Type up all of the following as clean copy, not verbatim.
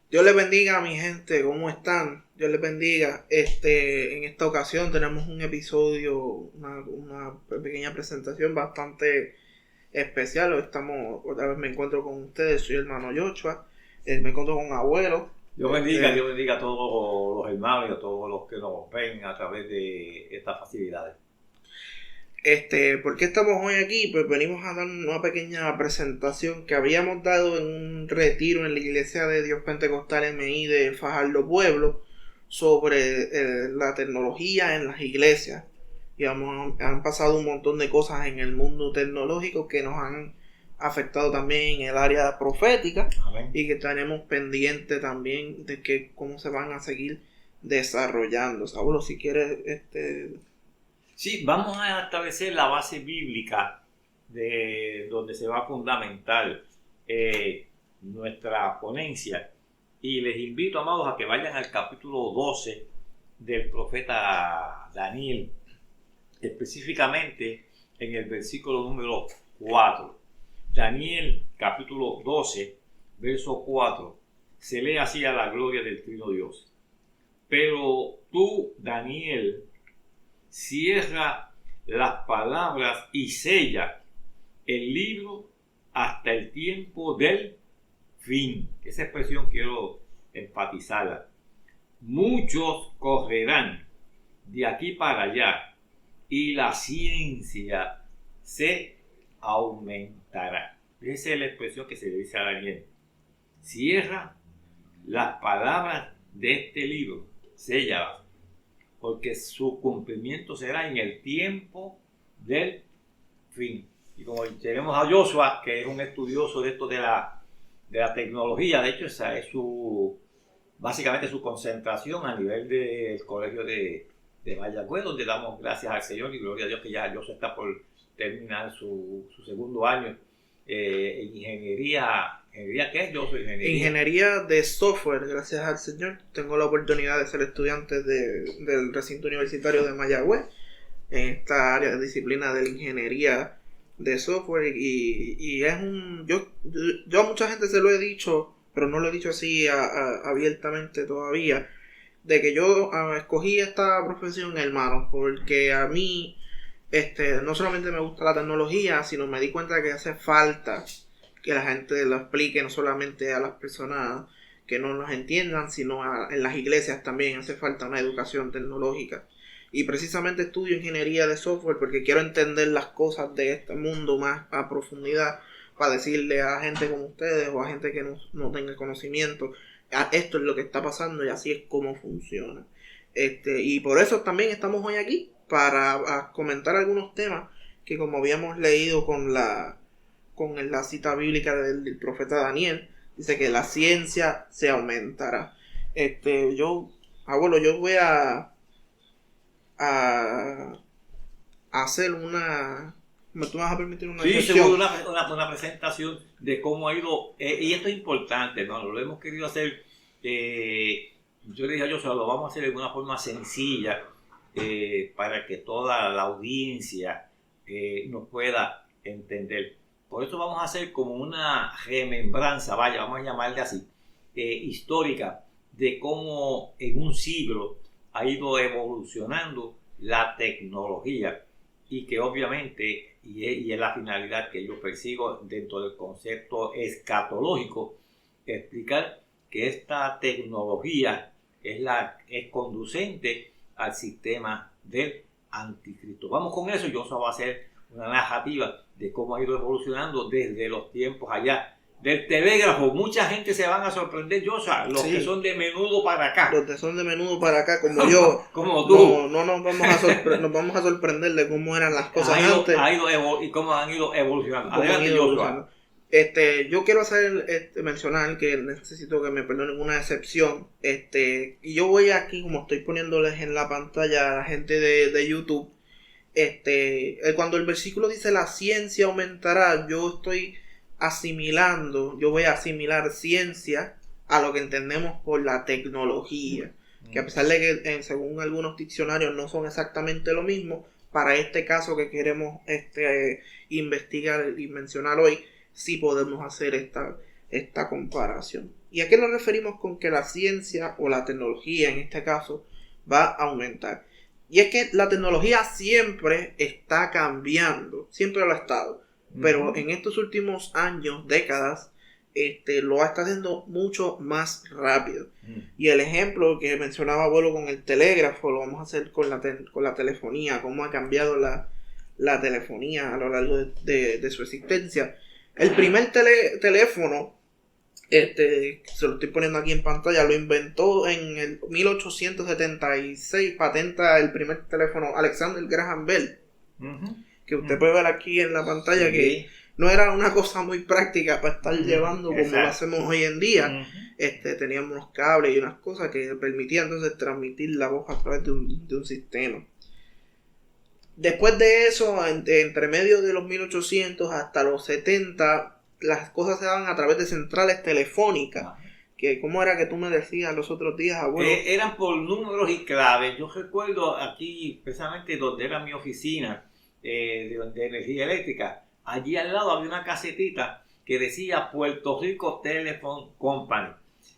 Dios les bendiga, mi gente, ¿cómo están? Dios les bendiga. En esta ocasión tenemos un episodio, una pequeña presentación bastante especial. Otra vez me encuentro con ustedes, soy el hermano Joshua, me encuentro con abuelo. Dios bendiga a todos los hermanos y a todos los que nos ven a través de estas facilidades. ¿Por qué estamos hoy aquí? Pues venimos a dar una pequeña presentación que habíamos dado en un retiro en la Iglesia de Dios Pentecostal MI de Fajardo Pueblo sobre la tecnología en las iglesias. Y han pasado un montón de cosas en el mundo tecnológico que nos han afectado también en el área profética. Amén. Y que tenemos pendiente también de cómo se van a seguir desarrollando. Saulo, si quieres... Sí, vamos a establecer la base bíblica de donde se va a fundamentar nuestra ponencia. Y les invito, amados, a que vayan al capítulo 12 del profeta Daniel, específicamente en el versículo número 4. Daniel, capítulo 12, verso 4, se lee así: a la gloria del Trino Dios. Pero tú, Daniel, cierra las palabras y sella el libro hasta el tiempo del fin. Esa expresión quiero enfatizarla. Muchos correrán de aquí para allá y la ciencia se aumentará. Esa es la expresión que se le dice a Daniel. Cierra las palabras de este libro, séllalas, porque su cumplimiento será en el tiempo del fin. Y como tenemos a Joshua, que es un estudioso de esto de la tecnología, de hecho esa es básicamente su concentración a nivel del colegio de Mayagüez, donde damos gracias al Señor y gloria a Dios que ya Joshua está por terminar su segundo año en ingeniería. ¿Qué es? Yo soy ingeniería de software, gracias al Señor. Tengo la oportunidad de ser estudiante del recinto universitario de Mayagüez en esta área de disciplina de la ingeniería de software y es yo a mucha gente se lo he dicho, pero no lo he dicho así abiertamente todavía, de que yo escogí esta profesión, hermano, porque a mí no solamente me gusta la tecnología, sino me di cuenta que hace falta que la gente lo explique, no solamente a las personas que no nos entiendan, sino en las iglesias también hace falta una educación tecnológica. Y precisamente estudio ingeniería de software porque quiero entender las cosas de este mundo más a profundidad, para decirle a gente como ustedes o a gente que no tenga conocimiento, esto es lo que está pasando y así es como funciona. Y por eso también estamos hoy aquí, para comentar algunos temas que, como habíamos leído con la cita bíblica del profeta Daniel, dice que la ciencia se aumentará. Yo voy a hacer tú me vas a permitir una seguro una presentación de cómo ha ido, y esto es importante, ¿no? Lo hemos querido hacer, yo le dije a Joshua, lo vamos a hacer de una forma sencilla, para que toda la audiencia nos pueda entender. Por eso vamos a hacer como una remembranza, vamos a llamarle así, histórica, de cómo en un siglo ha ido evolucionando la tecnología y que obviamente, y es la finalidad que yo persigo dentro del concepto escatológico, explicar que esta tecnología es conducente al sistema del anticristo. Vamos con eso. Yo va a hacer una narrativa de cómo ha ido evolucionando desde los tiempos allá del telégrafo. Mucha gente se van a sorprender, los que son de menudo para acá. Los que son de menudo para acá, como yo. Como tú. No nos vamos a sorprender de cómo eran las cosas antes. Y cómo han ido evolucionando. Adelante, Joshua. Yo quiero mencionar que necesito que me perdonen una excepción. Y yo voy aquí, como estoy poniéndoles en la pantalla a la gente de YouTube. Cuando el versículo dice la ciencia aumentará, yo voy a asimilar ciencia a lo que entendemos por la tecnología, que a pesar de que según algunos diccionarios no son exactamente lo mismo, para este caso que queremos investigar y mencionar hoy, sí podemos hacer esta comparación. ¿Y a qué nos referimos con que la ciencia o la tecnología en este caso va a aumentar? Y es que la tecnología siempre está cambiando, siempre lo ha estado, pero en estos últimos años, décadas, lo está haciendo mucho más rápido. Y el ejemplo que mencionaba abuelo con el telégrafo, lo vamos a hacer con la telefonía, cómo ha cambiado la telefonía a lo largo de su existencia. El primer teléfono, se lo estoy poniendo aquí en pantalla, lo inventó en el 1876, patenta el primer teléfono Alexander Graham Bell, que usted puede ver aquí en la pantalla, que no era una cosa muy práctica para estar llevando como lo hacemos hoy en día. Teníamos unos cables y unas cosas que permitían entonces transmitir la voz a través de un sistema. Después de eso, entre medio de los 1800 hasta los 70, las cosas se daban a través de centrales telefónicas. Que, ¿cómo era que tú me decías los otros días, abuelo? Eran por números y claves. Yo recuerdo aquí, precisamente donde era mi oficina de energía eléctrica, allí al lado había una casetita que decía Puerto Rico Telephone Company.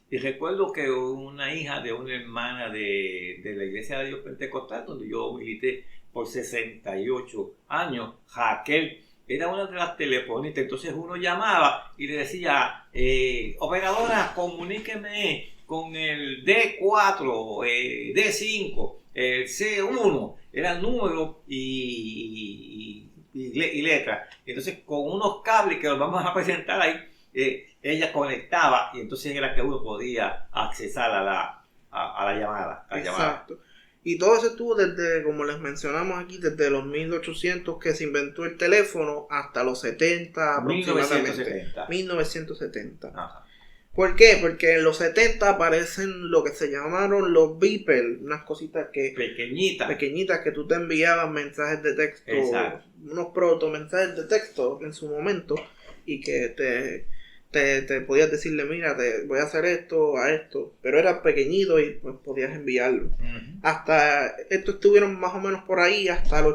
Y recuerdo que una hija de una hermana de la Iglesia de Dios Pentecostal, donde yo milité por 68 años, Raquel, era una de las telefonistas. Entonces uno llamaba y le decía, operadora, comuníqueme con el D4, D5, el C1, eran números y letras. Entonces con unos cables que los vamos a presentar ahí, ella conectaba y entonces era que uno podía accesar a la llamada. Exacto. Y todo eso estuvo desde, como les mencionamos aquí, desde los 1800 que se inventó el teléfono hasta los 70 aproximadamente. 1970. Ajá. ¿Por qué? Porque en los 70 aparecen lo que se llamaron los beepers, unas cositas que pequeñitas que tú te enviabas mensajes de texto. Exacto. Unos protomensajes de texto en su momento, y que te podías decirle, mira, te voy a hacer esto, pero era pequeñito y pues podías enviarlo. Hasta esto estuvieron más o menos por ahí hasta el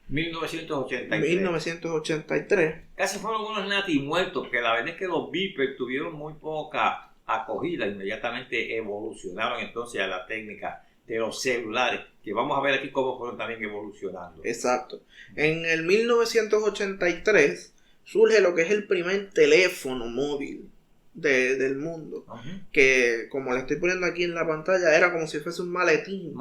1983. Casi fueron unos natimuertos, que la verdad es que los beepers tuvieron muy poca acogida. Inmediatamente evolucionaron entonces a la técnica de los celulares, que vamos a ver aquí cómo fueron también evolucionando. Exacto. En el 1983 surge lo que es el primer teléfono móvil del mundo. Que, como le estoy poniendo aquí en la pantalla, era como si fuese un maletín.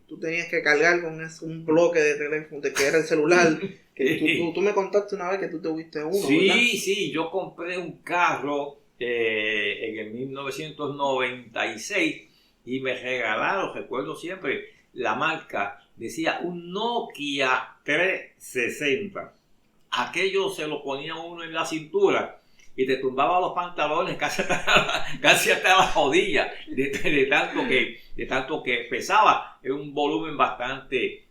Tú tenías que cargar con eso un bloque de teléfono, de que era el celular. Que tú me contaste una vez que tú tuviste uno, ¿verdad? Sí, yo compré un carro en el 1996 y me regalaron, recuerdo siempre, la marca, decía un Nokia 360. Aquello se lo ponía uno en la cintura y te tumbaba los pantalones casi hasta la rodilla de tanto que pesaba. Es un volumen bastante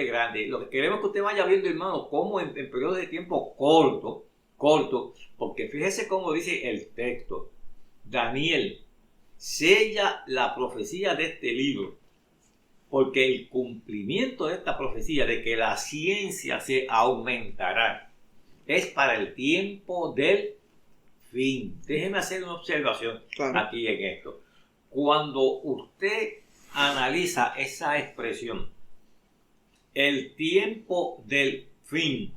grande. Lo que queremos es que usted vaya viendo, hermano, cómo en periodos de tiempo corto, porque fíjese cómo dice el texto. Daniel, sella la profecía de este libro, porque el cumplimiento de esta profecía de que la ciencia se aumentará es para el tiempo del fin. Déjeme hacer una observación aquí en esto. Cuando usted analiza esa expresión, el tiempo del fin,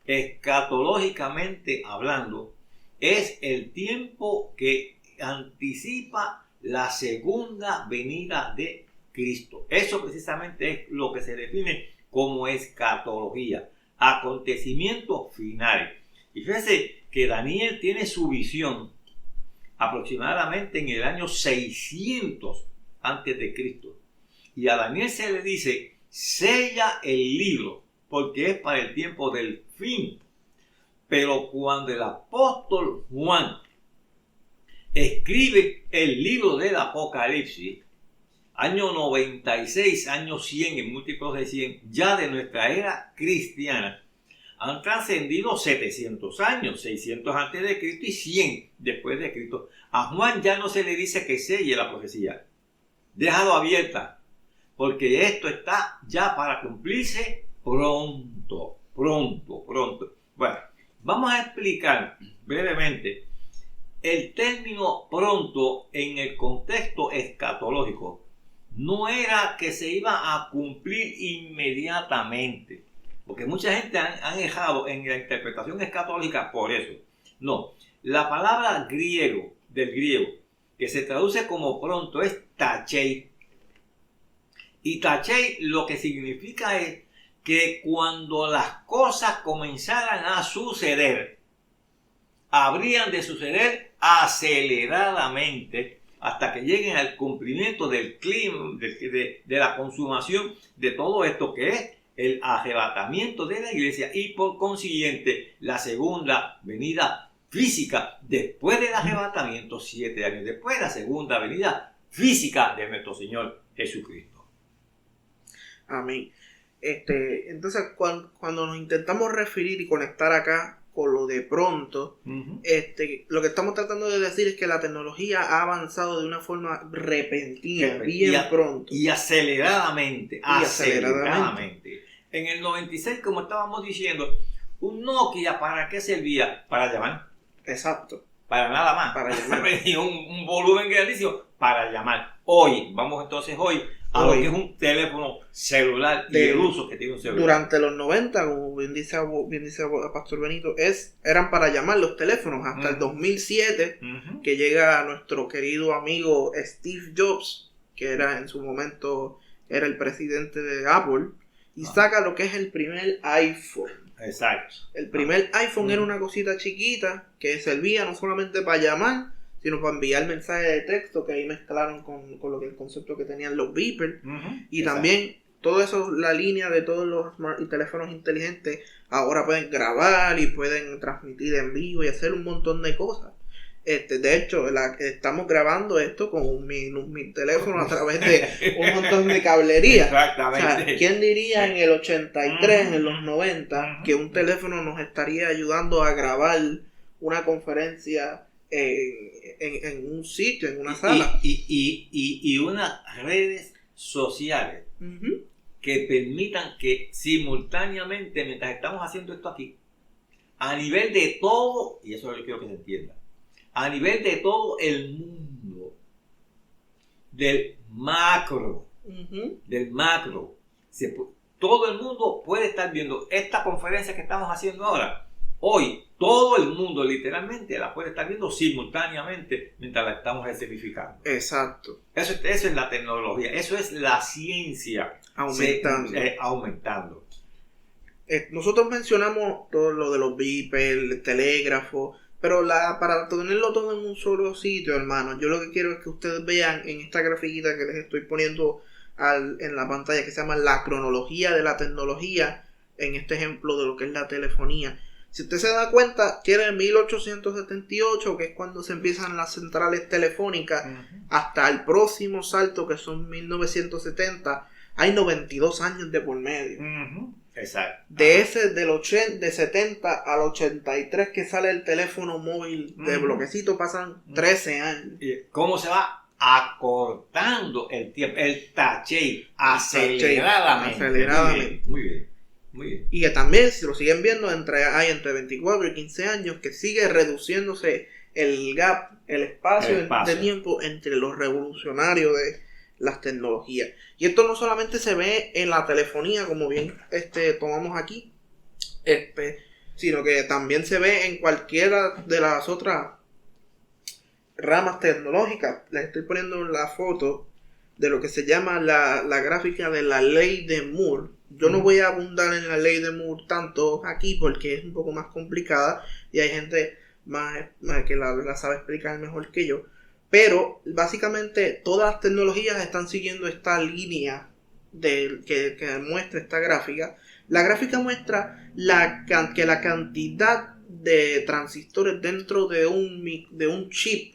escatológicamente hablando, es el tiempo que anticipa la segunda venida de Cristo. Eso precisamente es lo que se define como escatología, acontecimientos finales. Y fíjese que Daniel tiene su visión aproximadamente en el año 600 antes de Cristo. Y a Daniel se le dice, sella el libro, porque es para el tiempo del fin. Pero cuando el apóstol Juan escribe el libro del Apocalipsis, año 96, año 100, en múltiplos de 100, ya de nuestra era cristiana, han trascendido 700 años, 600 antes de Cristo y 100 después de Cristo. A Juan ya no se le dice que selle la profecía, déjalo abierta, porque esto está ya para cumplirse pronto. Bueno, vamos a explicar brevemente el término pronto en el contexto escatológico no era que se iba a cumplir inmediatamente, porque mucha gente han errado en la interpretación escatológica por eso. No, la palabra del griego, que se traduce como pronto, es tachei. Y tachei lo que significa es que cuando las cosas comenzaran a suceder, habrían de suceder aceleradamente hasta que lleguen al cumplimiento del clima, de la consumación de todo esto que es el arrebatamiento de la iglesia y por consiguiente la segunda venida física después del arrebatamiento, 7 años después, la segunda venida física de nuestro Señor Jesucristo. Amén. Entonces, cuando nos intentamos referir y conectar acá con lo de pronto, lo que estamos tratando de decir es que la tecnología ha avanzado de una forma repentina, pronto. Y aceleradamente. En el 96, como estábamos diciendo, un Nokia, ¿para qué servía? Para llamar. Exacto. Para nada más. Para llamar. Y un volumen grandísimo para llamar. Vamos entonces hoy a lo que es un teléfono celular y el uso que tiene un celular. Durante los 90, como bien dice Pastor Benito, eran para llamar los teléfonos hasta el 2007, que llega nuestro querido amigo Steve Jobs, que era en su momento era el presidente de Apple, y saca lo que es el primer iPhone. Exacto. El primer iPhone era una cosita chiquita que servía no solamente para llamar, sino para enviar mensajes de texto, que ahí mezclaron con lo que el concepto que tenían los beepers. Y exacto. También todo eso, la línea de todos los teléfonos inteligentes ahora pueden grabar y pueden transmitir en vivo y hacer un montón de cosas. De hecho, estamos grabando esto con mi teléfono a través de un montón de cablería. Exactamente. O sea, ¿quién diría en el 83, en los 90, que un teléfono nos estaría ayudando a grabar una conferencia en un sitio, en una sala? Y unas redes sociales que permitan que simultáneamente, mientras estamos haciendo esto aquí, a nivel de todo, y eso yo quiero que se entienda, a nivel de todo el mundo, del macro, todo el mundo puede estar viendo esta conferencia que estamos haciendo ahora. Hoy, todo el mundo literalmente la puede estar viendo simultáneamente mientras la estamos certificando. Exacto. Eso es la tecnología, eso es la ciencia aumentando. Nosotros mencionamos todo lo de los beepers, el telégrafo, pero para tenerlo todo en un solo sitio, hermano, yo lo que quiero es que ustedes vean en esta grafiquita que les estoy poniendo en la pantalla, que se llama la cronología de la tecnología, en este ejemplo de lo que es la telefonía. Si usted se da cuenta, tiene 1878, que es cuando se empiezan las centrales telefónicas, hasta el próximo salto, que son 1970, hay 92 años de por medio. Exacto. De 70 al 83 que sale el teléfono móvil de bloquecito, pasan 13 años. ¿Cómo se va acortando el tiempo? El tachei, aceleradamente. Muy bien. Y que también, si lo siguen viendo, hay entre 24 y 15 años que sigue reduciéndose el gap, el espacio de tiempo entre los revolucionarios de las tecnologías. Y esto no solamente se ve en la telefonía, como bien tomamos aquí, sino que también se ve en cualquiera de las otras ramas tecnológicas. Les estoy poniendo la foto de lo que se llama la gráfica de la ley de Moore. Yo no voy a abundar en la ley de Moore tanto aquí porque es un poco más complicada y hay gente más que la sabe explicar mejor que yo. Pero básicamente todas las tecnologías están siguiendo esta línea que muestra esta gráfica. La gráfica muestra que la cantidad de transistores dentro de un chip,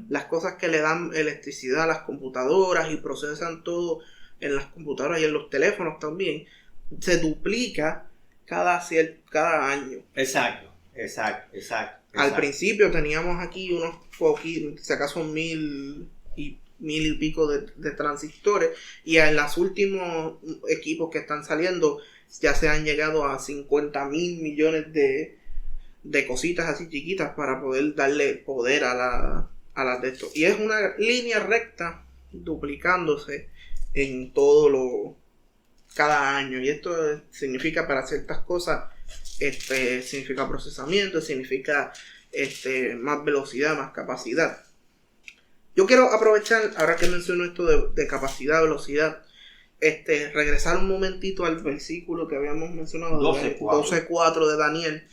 las cosas que le dan electricidad a las computadoras y procesan todo en las computadoras y en los teléfonos también, se duplica cada año. Exacto. Al principio teníamos aquí unos poquitos, si acaso 1000 y pico de transistores, y en los últimos equipos que están saliendo ya se han llegado a 50,000 millones de de cositas así chiquitas para poder darle poder a las de esto. Y es una línea recta duplicándose en cada año. Y esto significa para ciertas cosas, significa procesamiento, significa más velocidad, más capacidad. Yo quiero aprovechar, ahora que menciono esto de capacidad, velocidad, regresar un momentito al versículo que habíamos mencionado, 12:4 de Daniel.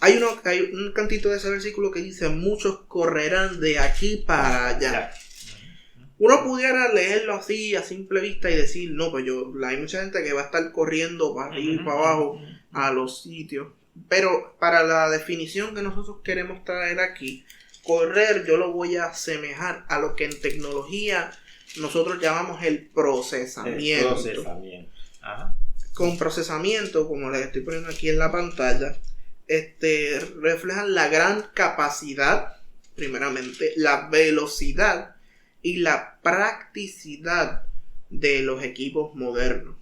Hay un cantito de ese versículo que dice: muchos correrán de aquí para allá. Uno pudiera leerlo así a simple vista y decir, no, pues hay mucha gente que va a estar corriendo para arriba y para abajo a los sitios. Pero para la definición que nosotros queremos traer aquí, correr yo lo voy a asemejar a lo que en tecnología nosotros llamamos el procesamiento. Ajá. Con procesamiento, como les estoy poniendo aquí en la pantalla, reflejan la gran capacidad, primeramente, la velocidad y la practicidad de los equipos modernos.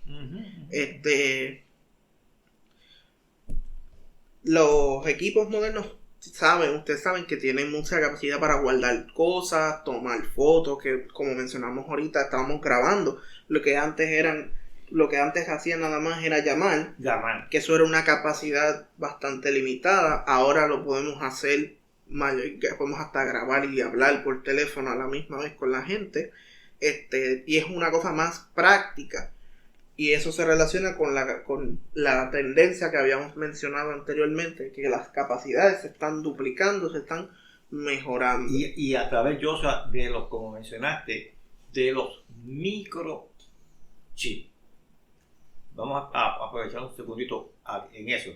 Los equipos modernos ustedes saben que tienen mucha capacidad para guardar cosas, tomar fotos, que como mencionamos ahorita, estábamos grabando. Lo que antes hacían nada más era llamar. Que eso era una capacidad bastante limitada. Ahora lo podemos hacer, podemos hasta grabar y hablar por teléfono a la misma vez con la gente. Y es una cosa más práctica. Y eso se relaciona con la tendencia que habíamos mencionado anteriormente, que las capacidades se están duplicando, se están mejorando. Y a través, Joshua, de los, como mencionaste, de los microchips. Vamos a aprovechar un segundito en eso.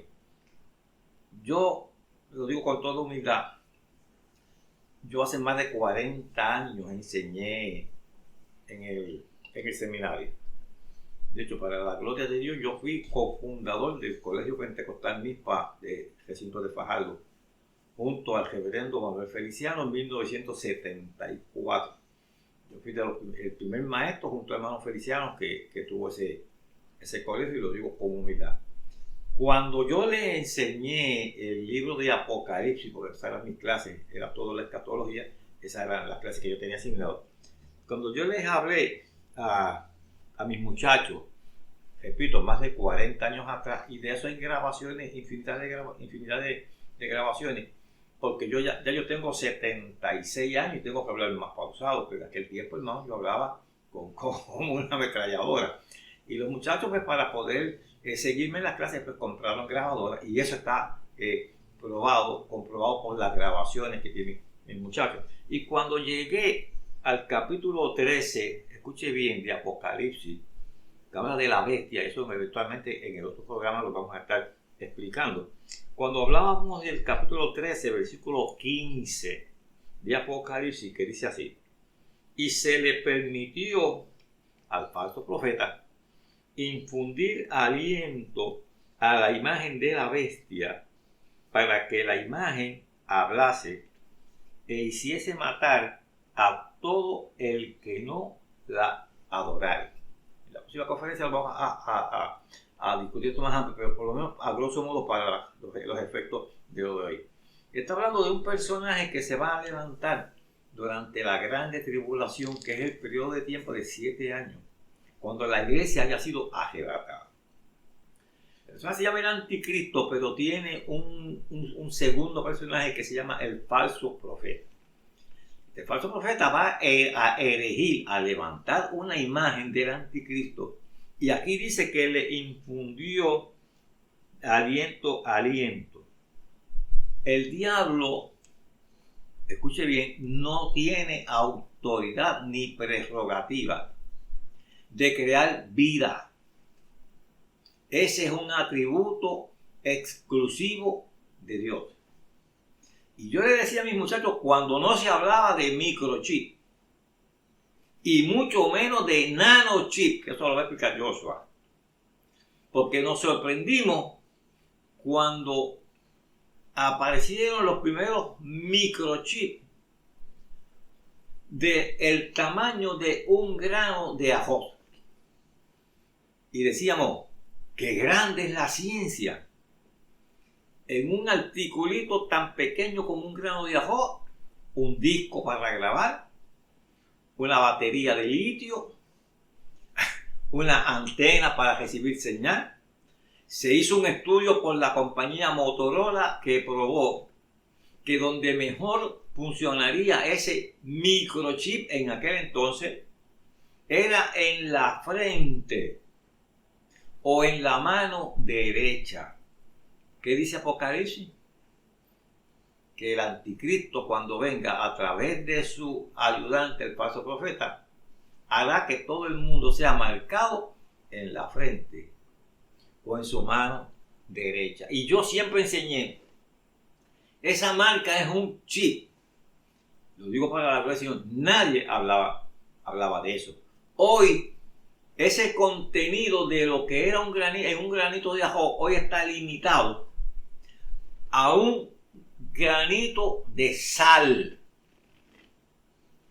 Yo lo digo con toda humildad. Yo hace más de 40 años enseñé en el seminario. De hecho, para la gloria de Dios, yo fui cofundador del Colegio Pentecostal MISPA de recinto de Fajardo, junto al reverendo Manuel Feliciano en 1974. Yo fui el primer maestro junto al hermano Feliciano que tuvo ese colegio, y lo digo con humildad. Cuando yo le enseñé el libro de Apocalipsis, porque esas eran mis clases, era toda la escatología, esas eran las clases que yo tenía asignado. Cuando yo les hablé a mis muchachos, repito, más de 40 años atrás, y de eso hay grabaciones, infinidad de grabaciones, porque ya yo tengo 76 años y tengo que hablar más pausado, pero en aquel tiempo, hermano, yo hablaba como una ametralladora. Y los muchachos, pues, para poder seguirme en las clases, pues compraron grabadoras, y eso está comprobado por las grabaciones que tienen mis muchachos. Y cuando llegué al capítulo 13, escuche bien, de Apocalipsis, que habla de la bestia, eso eventualmente en el otro programa lo vamos a estar explicando. Cuando hablábamos del capítulo 13, versículo 15 de Apocalipsis, que dice así: y se le permitió al falso profeta infundir aliento a la imagen de la bestia, para que la imagen hablase e hiciese matar a todo el que no la adorara. En la próxima conferencia vamos a discutir esto más amplio, pero por lo menos a grosso modo para los efectos de lo de hoy. Está hablando de un personaje que se va a levantar durante la grande tribulación, que es el periodo de tiempo de 7 años, cuando la iglesia haya sido arrebatada. El personaje se llama el anticristo, pero tiene un segundo personaje que se llama el falso profeta. El falso profeta va a erigir, a levantar una imagen del anticristo, y aquí dice que le infundió aliento. El diablo, escuche bien, no tiene autoridad ni prerrogativa de crear vida. Ese es un atributo exclusivo de Dios. Y yo le decía a mis muchachos, cuando no se hablaba de microchip, y mucho menos de nanochip, que eso lo va a explicar Joshua, porque nos sorprendimos cuando aparecieron los primeros microchips del tamaño de un grano de arroz. Y decíamos, qué grande es la ciencia. en un articulito tan pequeño como un grano de arroz, un disco para grabar, una batería de litio, una antena para recibir señal. Se hizo un estudio por la compañía Motorola que probó que donde mejor funcionaría ese microchip en aquel entonces era en la frente o en la mano derecha. ¿Qué dice Apocalipsis? Que el anticristo, cuando venga a través de su ayudante, el falso profeta, hará que todo el mundo sea marcado en la frente o en su mano derecha. Y yo siempre enseñé, esa marca es un chip. Lo digo para la gloria, nadie hablaba de eso. Hoy, ese contenido de lo que era un granito de ajo, hoy está limitado a un granito de sal.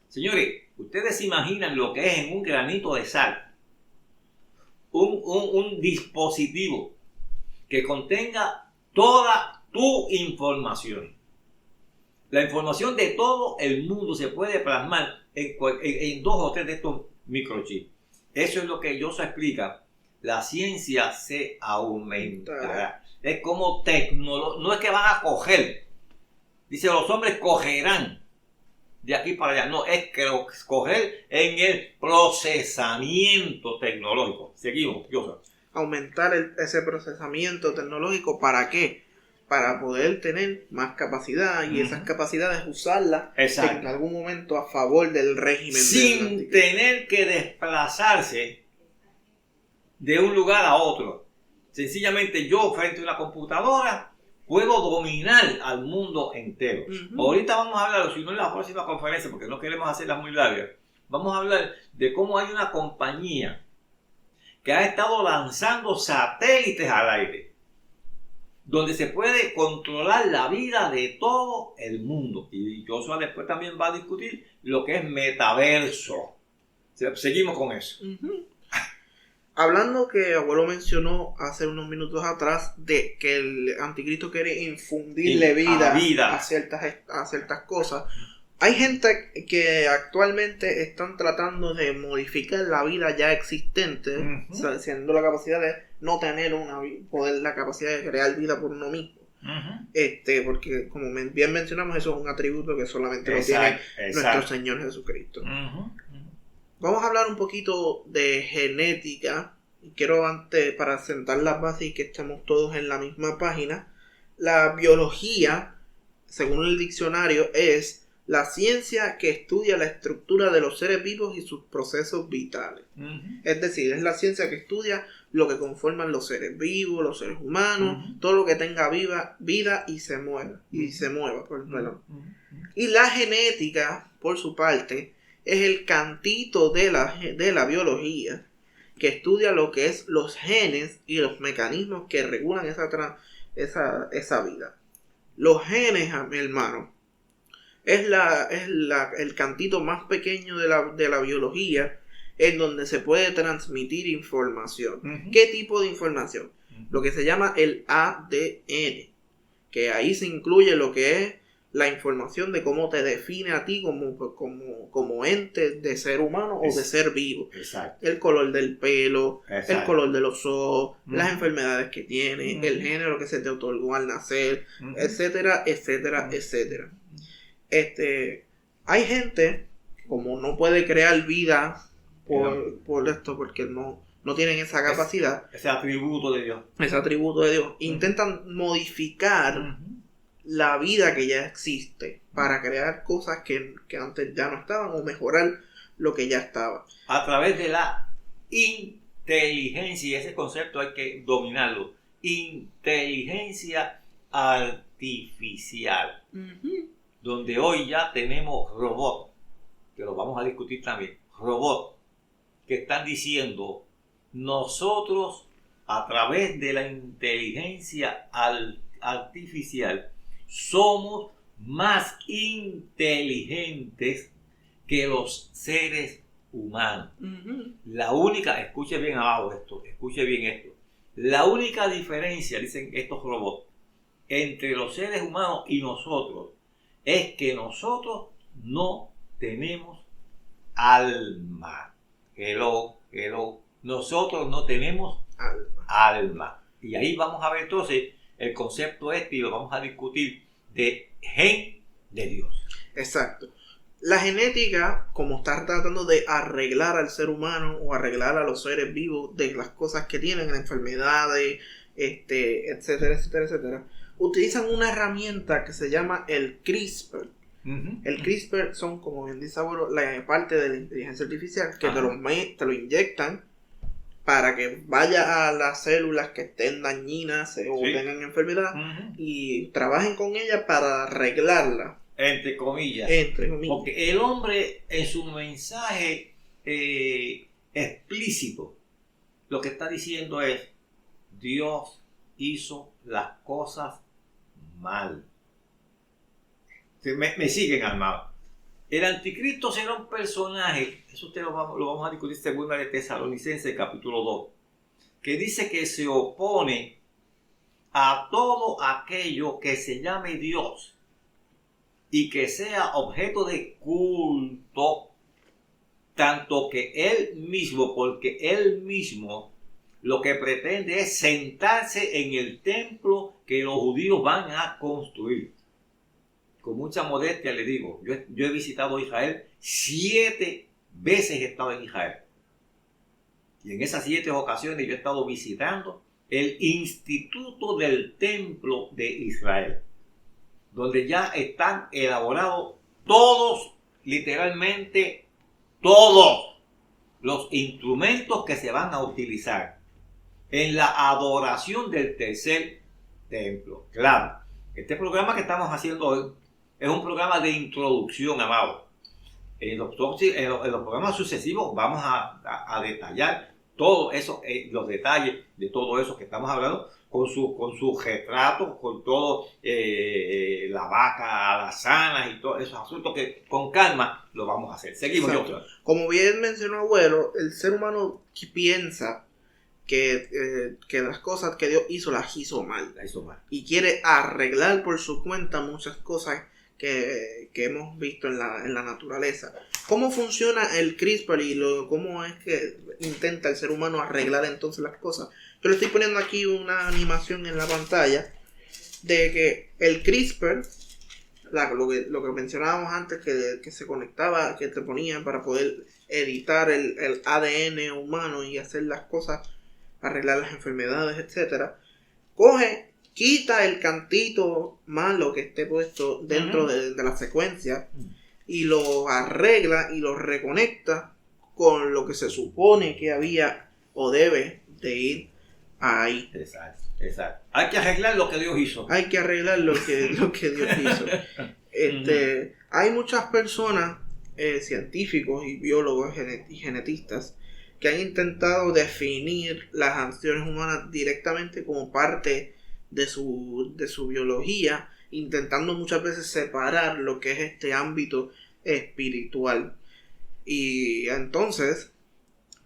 Señores, ustedes se imaginan lo que es en un granito de sal. Un dispositivo que contenga toda tu información. La información de todo el mundo se puede plasmar en 2 o 3 de estos microchips. Eso es lo que Joshua explica. La ciencia se aumentará. Es como tecnología. No es que van a coger. Dice, los hombres cogerán de aquí para allá. No, es que coger en el procesamiento tecnológico. Seguimos, Joshua. Aumentar ese procesamiento tecnológico, ¿para qué? Para poder tener más capacidad y esas capacidades usarlas en algún momento a favor del régimen. Sin tener que desplazarse de un lugar a otro. Sencillamente yo frente a una computadora puedo dominar al mundo entero. Ahorita vamos a hablar, si no en la próxima conferencia, porque no queremos hacerlas muy largas, vamos a hablar de cómo hay una compañía que ha estado lanzando satélites al aire, donde se puede controlar la vida de todo el mundo. Y Joshua después también va a discutir lo que es metaverso. Seguimos con eso. Hablando que abuelo mencionó hace unos minutos atrás de que el anticristo quiere infundirle vida a ciertas cosas. Hay gente que actualmente están tratando de modificar la vida ya existente, siendo la capacidad de no tener la capacidad de crear vida por uno mismo. Porque como bien mencionamos, eso es un atributo que solamente lo tiene nuestro Señor Jesucristo. Vamos a hablar un poquito de genética. Quiero antes, para sentar las bases y que estemos todos en la misma página, la biología, según el diccionario, es la ciencia que estudia la estructura de los seres vivos y sus procesos vitales. Es decir, es la ciencia que estudia lo que conforman los seres vivos, los seres humanos, todo lo que tenga vida y se mueva. Y la genética, por su parte, es el cantito de la biología que estudia lo que es los genes y los mecanismos que regulan esa vida. Los genes, mi hermano, es el cantito más pequeño de la biología, en donde se puede transmitir información. ¿Qué tipo de información? Lo que se llama el ADN, que ahí se incluye lo que es la información de cómo te define a ti como ente de ser humano o de ser vivo. El color del pelo, el color de los ojos, las enfermedades que tiene, el género que se te otorgó al nacer, etcétera, etcétera, etcétera. Hay gente, como no puede crear vida por esto, porque no tienen esa capacidad, ese atributo de Dios, intentan modificar la vida que ya existe para crear cosas que antes ya no estaban, o mejorar lo que ya estaba a través de la inteligencia. Y ese concepto hay que dominarlo. Inteligencia artificial, donde hoy ya tenemos robots, que los vamos a discutir también, robots que están diciendo: nosotros, a través de la inteligencia artificial, somos más inteligentes que los seres humanos. La única, escuche bien esto, la única diferencia, dicen estos robots, entre los seres humanos y nosotros es que nosotros no tenemos alma. Hello. Nosotros no tenemos alma. Y ahí vamos a ver entonces el concepto y lo vamos a discutir de gen de Dios. Exacto. La genética, como está tratando de arreglar al ser humano o arreglar a los seres vivos de las cosas que tienen, enfermedades, etcétera, utilizan una herramienta que se llama el CRISPR. El CRISPR son, como bien dice Abuelo, la parte de la inteligencia artificial que te lo inyectan para que vaya a las células que estén dañinas o tengan enfermedad y trabajen con ellas para arreglarla. Entre comillas. Porque el hombre en su mensaje explícito lo que está diciendo es: Dios hizo las cosas mal. Me siguen, armados. El anticristo será un personaje, eso usted lo vamos a discutir en 2 de Tesalonicenses capítulo 2, que dice que se opone a todo aquello que se llame Dios y que sea objeto de culto, tanto que él mismo, porque él mismo lo que pretende es sentarse en el templo que los judíos van a construir. Con mucha modestia le digo, yo he visitado Israel 7 veces, he estado en Israel. Y en esas 7 ocasiones yo he estado visitando el Instituto del Templo de Israel, donde ya están elaborados todos, literalmente todos los instrumentos que se van a utilizar en la adoración del tercer templo. Claro, este programa que estamos haciendo hoy es un programa de introducción, amado. En los programas sucesivos vamos a detallar todo eso, los detalles de todo eso que estamos hablando, con su retrato, con todo la vaca alazana y todos esos asuntos que con calma lo vamos a hacer. Seguimos, yo. Como bien mencionó Abuelo, el ser humano piensa que las cosas que Dios hizo las hizo mal. Y quiere arreglar por su cuenta muchas cosas que hemos visto en la naturaleza. ¿Cómo funciona el CRISPR y cómo es que intenta el ser humano arreglar entonces las cosas? Yo le estoy poniendo aquí una animación en la pantalla de que el CRISPR, lo que mencionábamos antes, que se conectaba, que te ponían para poder editar el ADN humano y hacer las cosas, arreglar las enfermedades, etcétera, quita el cantito malo que esté puesto dentro de la secuencia y lo arregla y lo reconecta con lo que se supone que había o debe de ir ahí. Exacto. Hay que arreglar lo que Dios hizo. Hay que arreglar lo que Dios hizo. Hay muchas personas, científicos y biólogos y genetistas, que han intentado definir las acciones humanas directamente como parte de su biología, intentando muchas veces separar lo que es este ámbito espiritual. Y entonces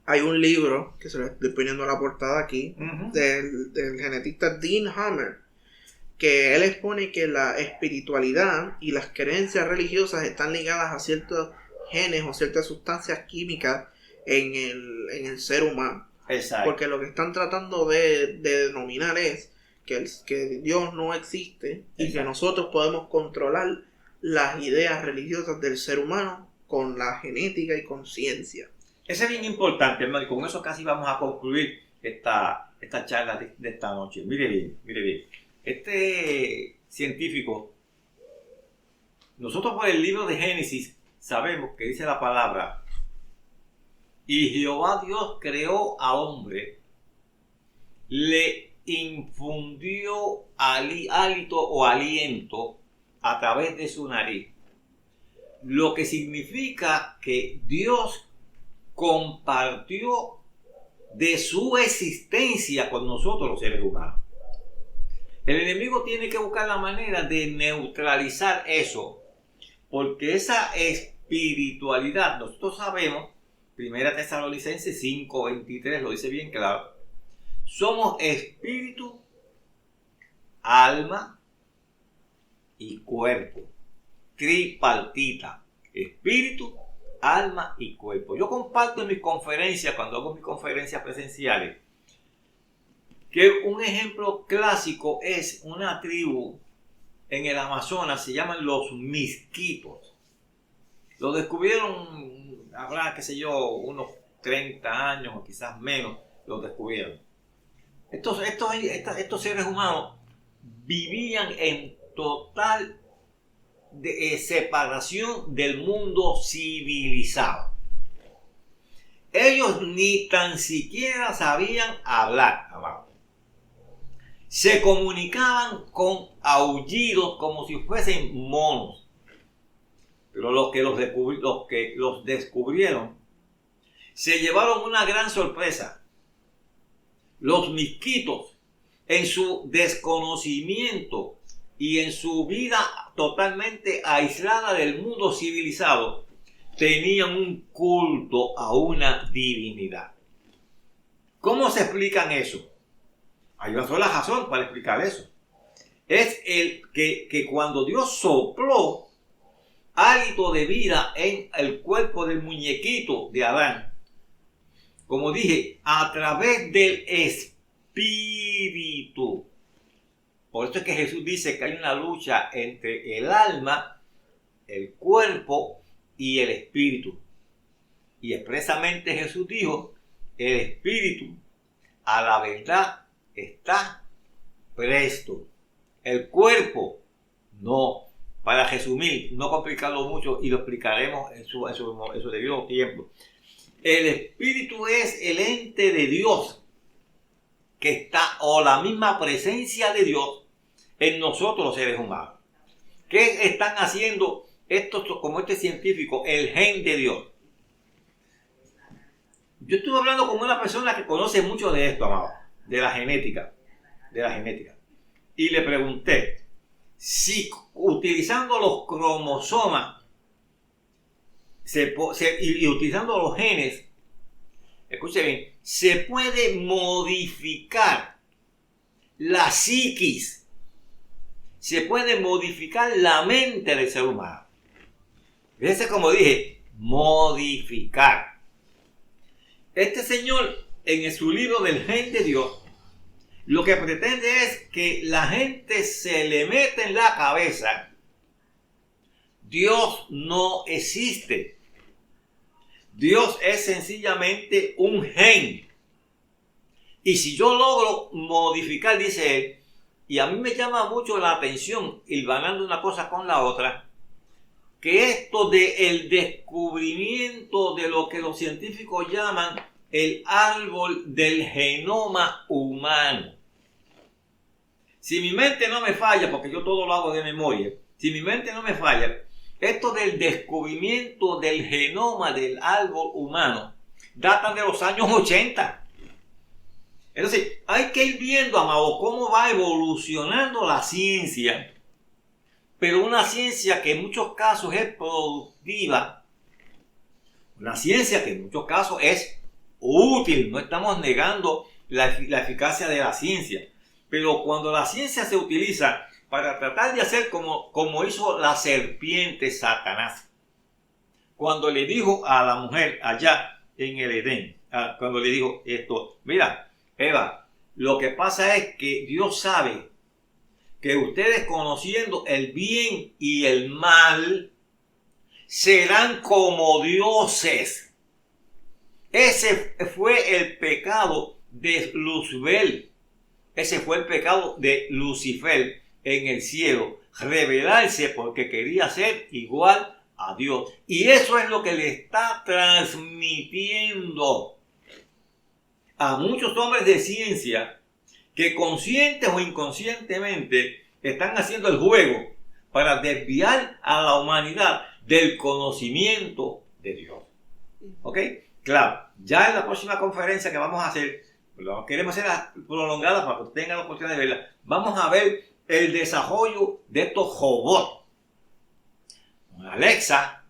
hay un libro que se lo estoy poniendo la portada aquí, del genetista Dean Hammer, que él expone que la espiritualidad y las creencias religiosas están ligadas a ciertos genes o ciertas sustancias químicas en el ser humano. Exacto. Porque lo que están tratando de denominar es que Dios no existe y que nosotros podemos controlar las ideas religiosas del ser humano con la genética y con ciencia. Eso es bien importante, hermano, y con eso casi vamos a concluir esta charla de esta noche. Mire bien. Este científico, nosotros por el libro de Génesis sabemos que dice la palabra: y Jehová Dios creó al hombre, le infundió hálito o aliento a través de su nariz, lo que significa que Dios compartió de su existencia con nosotros los seres humanos. El enemigo tiene que buscar la manera de neutralizar eso, porque esa espiritualidad, nosotros sabemos, 1 Tesalonicenses 5:23 lo dice bien claro, somos espíritu, alma y cuerpo. Tripartita. Espíritu, alma y cuerpo. Yo comparto en mis conferencias, cuando hago mis conferencias presenciales, que un ejemplo clásico es una tribu en el Amazonas, se llaman los Misquitos. Lo descubrieron, habrá, qué sé yo, unos 30 años o quizás menos, lo descubrieron. Estos seres humanos vivían en total separación del mundo civilizado. Ellos ni tan siquiera sabían hablar. Se comunicaban con aullidos como si fuesen monos. Pero los que los descubrieron se llevaron una gran sorpresa. Los misquitos, en su desconocimiento y en su vida totalmente aislada del mundo civilizado, tenían un culto a una divinidad. ¿Cómo se explican eso? Hay una sola razón para explicar eso. Es el que cuando Dios sopló hálito de vida en el cuerpo del muñequito de Adán, como dije, a través del espíritu. Por eso es que Jesús dice que hay una lucha entre el alma, el cuerpo y el espíritu. Y expresamente Jesús dijo, el espíritu a la verdad está presto. El cuerpo no. Para resumir, no complicarlo mucho y lo explicaremos en su debido tiempo. El espíritu es el ente de Dios que está, o la misma presencia de Dios en nosotros los seres humanos. ¿Qué están haciendo estos, como este científico, el gen de Dios? Yo estuve hablando con una persona que conoce mucho de esto, amado, de la genética. Y le pregunté si utilizando los cromosomas y utilizando los genes, escuche bien, se puede modificar la psiquis, se puede modificar la mente del ser humano. Fíjense como dije, modificar. Este señor, en su libro del gen de Dios, lo que pretende es que la gente se le mete en la cabeza: Dios no existe. Dios es sencillamente un gen. Y si yo logro modificar, dice él, y a mí me llama mucho la atención, hilvanando una cosa con la otra, que esto de el descubrimiento de lo que los científicos llaman el árbol del genoma humano. Si mi mente no me falla, porque yo todo lo hago de memoria, si mi mente no me falla, esto del descubrimiento del genoma del árbol humano datan de los años 80. Entonces, hay que ir viendo, amado, cómo va evolucionando la ciencia, pero una ciencia que en muchos casos es productiva, una ciencia que en muchos casos es útil. No estamos negando la eficacia de la ciencia, pero cuando la ciencia se utiliza para tratar de hacer como hizo la serpiente Satanás, cuando le dijo a la mujer allá en el Edén, cuando le dijo esto: mira, Eva, lo que pasa es que Dios sabe que ustedes, conociendo el bien y el mal, serán como dioses. Ese fue el pecado de Luzbel. Ese fue el pecado de Lucifer en el cielo. Rebelarse porque quería ser igual a Dios. Y eso es lo que le está transmitiendo a muchos hombres de ciencia que, conscientes o inconscientemente, están haciendo el juego para desviar a la humanidad del conocimiento de Dios. ¿Ok? Claro, ya en la próxima conferencia que vamos a hacer, queremos hacerla prolongada para que tengan la oportunidad de verla, vamos a ver el desarrollo de estos robots. Una Alexa,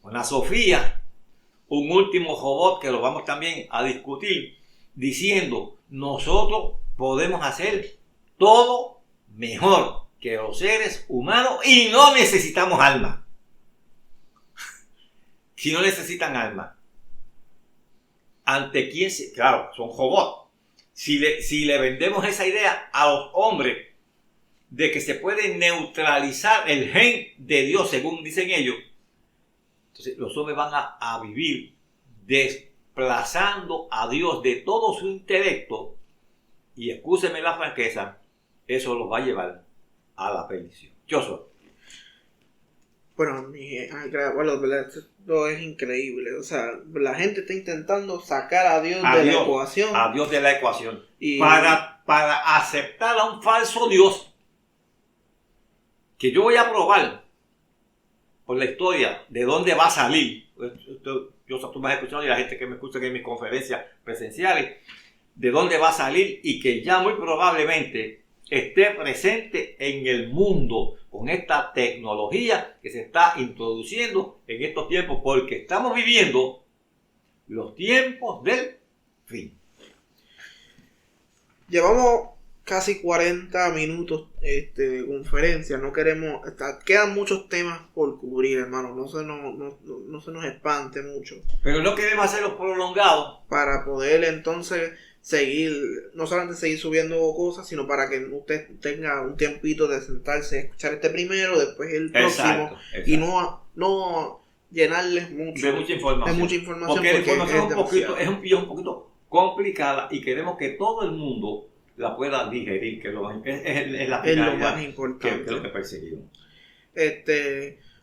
una Sofía, un último robot que lo vamos también a discutir, diciendo: nosotros podemos hacer todo mejor que los seres humanos, y no necesitamos alma. Si no necesitan alma. ¿Ante quién? Claro, son robots. Si le vendemos esa idea a los hombres de que se puede neutralizar el gen de Dios, según dicen ellos, entonces los hombres van a vivir desplazando a Dios de todo su intelecto, y excúsenme la franqueza, eso los va a llevar a la perdición. Joshua. Bueno, esto es increíble. O sea, la gente está intentando sacar a Dios de la ecuación. A Dios de la ecuación. Para aceptar a un falso Dios que yo voy a probar por la historia de dónde va a salir. Tú me has escuchado, y la gente que me escucha en mis conferencias presenciales, de dónde va a salir, y que ya muy probablemente esté presente en el mundo con esta tecnología que se está introduciendo en estos tiempos, porque estamos viviendo los tiempos del fin. Llevamos casi 40 minutos de conferencia. No queremos, quedan muchos temas por cubrir, hermano. No se nos espante mucho. Pero no queremos hacerlos prolongados para poder entonces seguir, no solamente seguir subiendo cosas, sino para que usted tenga un tiempito de sentarse a escuchar este primero, después el próximo, exacto. Y no llenarles mucho de mucha información, porque la información es un poquito complicada, y queremos que todo el mundo la pueda digerir, que es lo más importante, que es lo que perseguimos.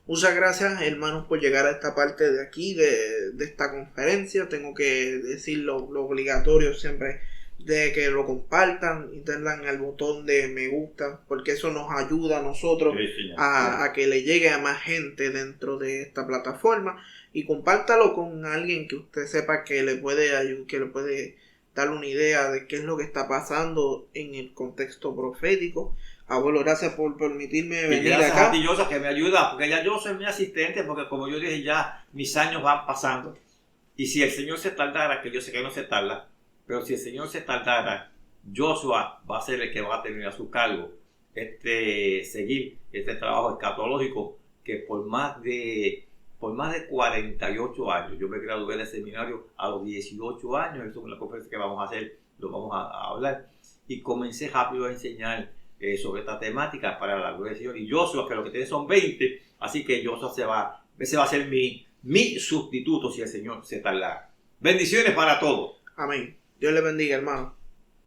Muchas gracias, hermanos, por llegar a esta parte de aquí, de esta conferencia. Tengo que decir lo obligatorio siempre, de que lo compartan y tengan el botón de me gusta, porque eso nos ayuda a nosotros a que le llegue a más gente dentro de esta plataforma. Y compártalo con alguien que usted sepa que le puede ayudar, que le puede dar una idea de qué es lo que está pasando en el contexto profético. Abuelo, gracias por permitirme venir acá. Gracias a ti, Yosa, que me ayuda, porque ya yo soy mi asistente, porque como yo dije, ya mis años van pasando, y si el Señor se tardara, que yo sé que no se tarda, pero si el Señor se tardara, Joshua va a ser el que va a tener a su cargo seguir este trabajo escatológico, que por más de 48 años, yo me gradué del seminario a los 18 años, eso es la conferencia que vamos a hacer, lo vamos a hablar, y comencé rápido a enseñar sobre esta temática para la gloria del Señor. Y Joshua, que lo que tiene son 20, así que Joshua ese va a ser mi sustituto si el Señor se tarda. Bendiciones para todos. Amén. Dios le bendiga, hermano.